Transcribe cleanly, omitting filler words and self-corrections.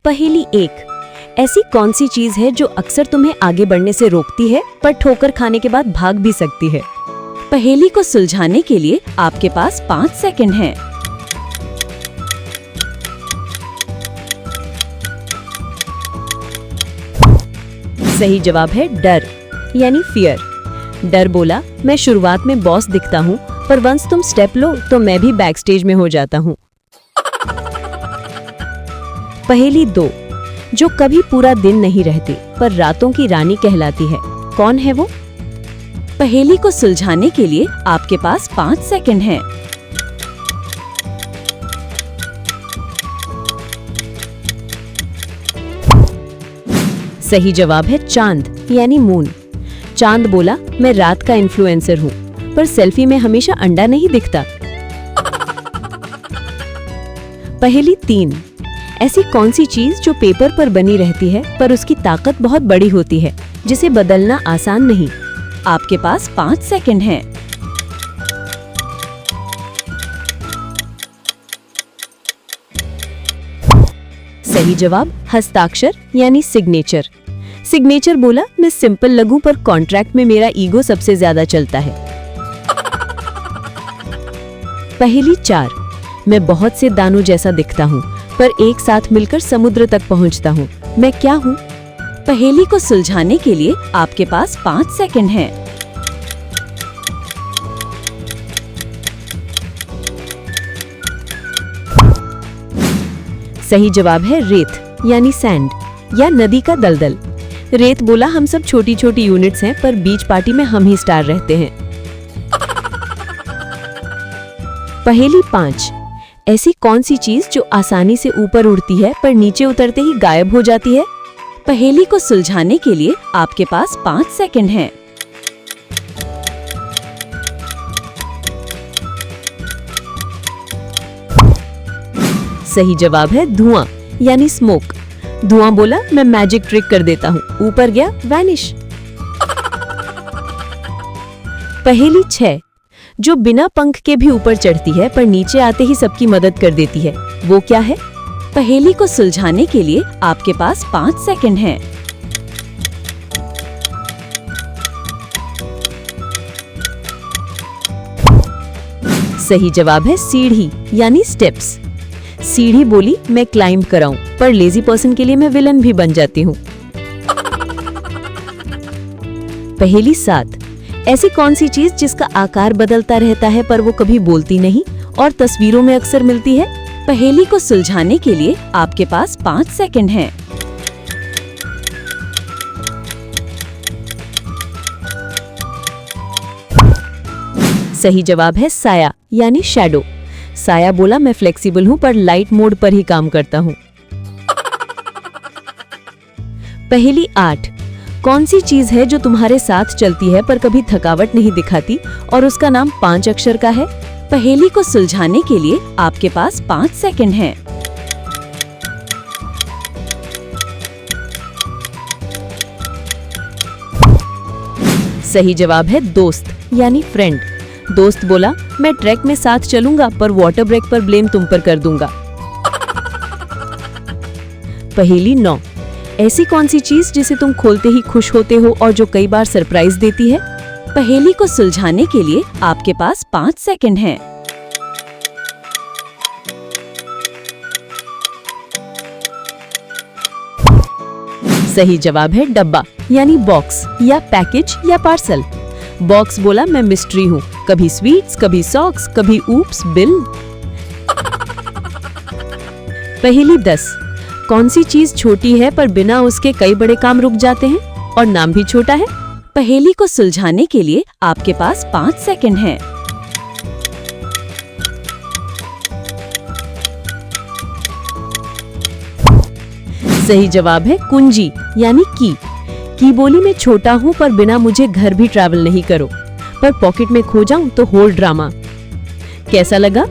पहेली 1। ऐसी कौन सी चीज है जो अक्सर तुम्हें आगे बढ़ने से रोकती है पर ठोकर खाने के बाद भाग भी सकती है? पहेली को सुलझाने के लिए आपके पास 5 सेकंड हैं। सही जवाब है डर यानी फियर। डर बोला, मैं शुरुआत में बॉस दिखता हूँ पर वंस तुम स्टेप लो तो मैं भी बैक स्टेज में हो जाता हूँ। पहेली 2। जो कभी पूरा दिन नहीं रहती पर रातों की रानी कहलाती है, कौन है वो? पहेली को सुलझाने के लिए आपके पास 5 सेकंड हैं। सही जवाब है चांद यानी मून। चांद बोला, मैं रात का इन्फ्लुएंसर हूँ पर सेल्फी में हमेशा अंडा नहीं दिखता। पहेली 3। ऐसी कौन सी चीज जो पेपर पर बनी रहती है पर उसकी ताकत बहुत बड़ी होती है, जिसे बदलना आसान नहीं? आपके पास 5 सेकंड हैं। सही जवाब हस्ताक्षर यानी सिग्नेचर। सिग्नेचर बोला, मैं सिंपल लगूं पर कॉन्ट्रैक्ट में मेरा ईगो सबसे ज्यादा चलता है। पहेली 4। मैं बहुत से दानों जैसा दिखता हूँ पर एक साथ मिलकर समुद्र तक पहुँचता हूँ, मैं क्या हूँ? पहेली को सुलझाने के लिए आपके पास 5 सेकंड हैं। सही जवाब है रेत यानी सैंड या नदी का दलदल। रेत बोला, हम सब छोटी छोटी यूनिट्स हैं पर बीच पार्टी में हम ही स्टार रहते हैं। पहेली 5। ऐसी कौन सी चीज जो आसानी से ऊपर उड़ती है पर नीचे उतरते ही गायब हो जाती है? पहेली को सुलझाने के लिए आपके पास 5 सेकंड हैं। सही जवाब है धुआं यानी स्मोक। धुआं बोला, मैं मैजिक ट्रिक कर देता हूँ, ऊपर गया वैनिश। पहेली 6। जो बिना पंख के भी ऊपर चढ़ती है पर नीचे आते ही सबकी मदद कर देती है, वो क्या है? पहेली को सुलझाने के लिए आपके पास 5 सेकंड हैं। सही जवाब है सीढ़ी यानी स्टेप्स। सीढ़ी बोली, मैं क्लाइंब कराऊं पर लेजी पर्सन के लिए मैं विलन भी बन जाती हूँ। पहेली 7। ऐसी कौन सी चीज जिसका आकार बदलता रहता है पर वो कभी बोलती नहीं और तस्वीरों में अक्सर मिलती है? पहेली को सुलझाने के लिए आपके पास 5 सेकंड हैं। सही जवाब है साया यानी शैडो। साया बोला, मैं फ्लेक्सिबल हूं पर लाइट मोड पर ही काम करता हूं। पहेली 8। कौन सी चीज है जो तुम्हारे साथ चलती है पर कभी थकावट नहीं दिखाती और उसका नाम 5 अक्षर का है? पहेली को सुलझाने के लिए आपके पास 5 सेकंड हैं। सही जवाब है दोस्त यानी फ्रेंड। दोस्त बोला, मैं ट्रैक में साथ चलूंगा पर वाटर ब्रेक पर ब्लेम तुम पर कर दूंगा। पहेली 9। ऐसी कौन सी चीज जिसे तुम खोलते ही खुश होते हो और जो कई बार सरप्राइज देती है? पहेली को सुलझाने के लिए आपके पास 5 सेकंड हैं। सही जवाब है डब्बा यानी बॉक्स या पैकेज या पार्सल। बॉक्स बोला, मैं मिस्ट्री हूँ, कभी स्वीट्स, कभी सॉक्स, कभी ऊप्स बिल। पहेली 10। कौन सी चीज छोटी है पर बिना उसके कई बड़े काम रुक जाते हैं और नाम भी छोटा है? पहेली को सुलझाने के लिए आपके पास 5 सेकंड हैं। सही जवाब है कुंजी यानी की बोली, मैं छोटा हूँ पर बिना मुझे घर भी ट्रैवल नहीं करो, पर पॉकेट में खो जाऊं तो होल ड्रामा। कैसा लगा?